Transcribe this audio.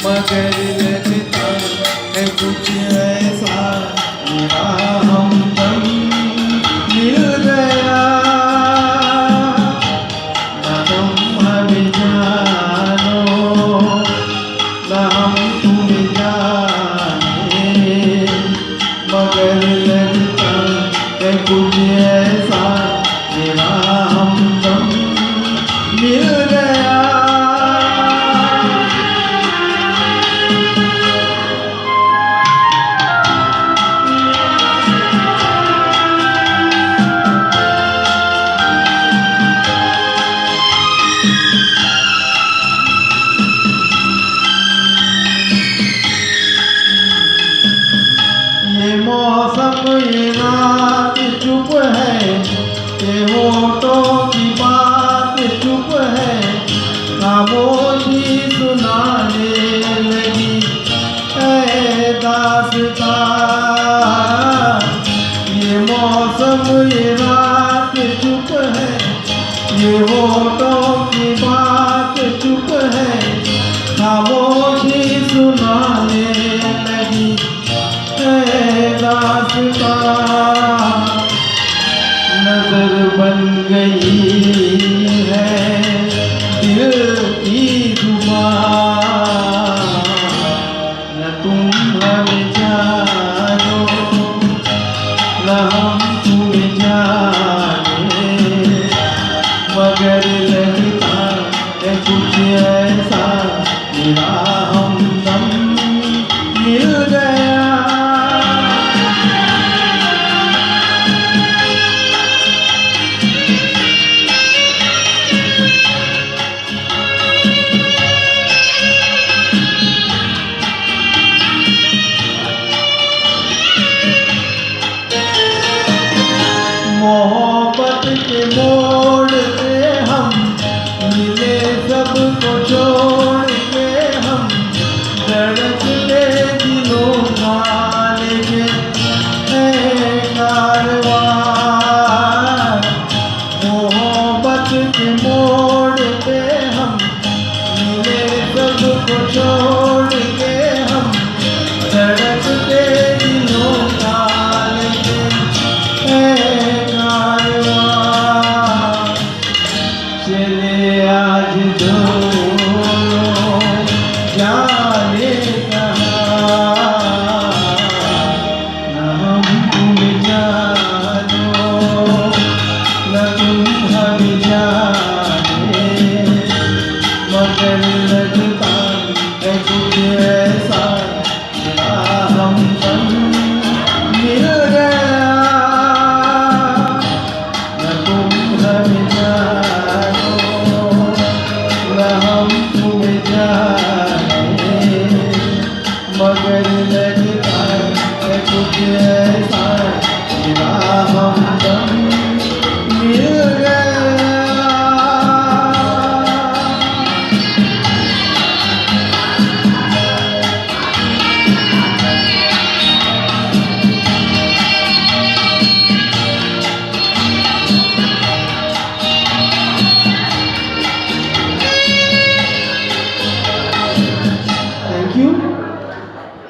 मगर लगता है कुछ ऐसा मेरा हमदम मिल गया। न तुम हमें जानो न हम तुम्हें जाने, मगर लगता है कुछ ऐसा मेरा हमदम मिल गया। ये मौसम ये रात चुप है, ये होठों की बात चुप है, खामोशी सुनाने लगी है दास्तां। ये मौसम ये रात चुप है, ये होठों की बात चुप है, खामोशी सुनाने लगी दास्तां। नजर बन गई है दिल की जुबान, न तुम हमें जानो न हम तुम्हें जाने, मगर लगता है कुछ ऐसा मेरा हमदम मिल गया। मोहब्बत के मोड़ पे हम मिले, सबको छोड़ के हम धड़कते दिलों का लेके है कारवां। मोहब्बत के मोड़ पे हम मिले, सबको छोड़ के हम धड़कते दिलों का लेके चले आज दोनों जा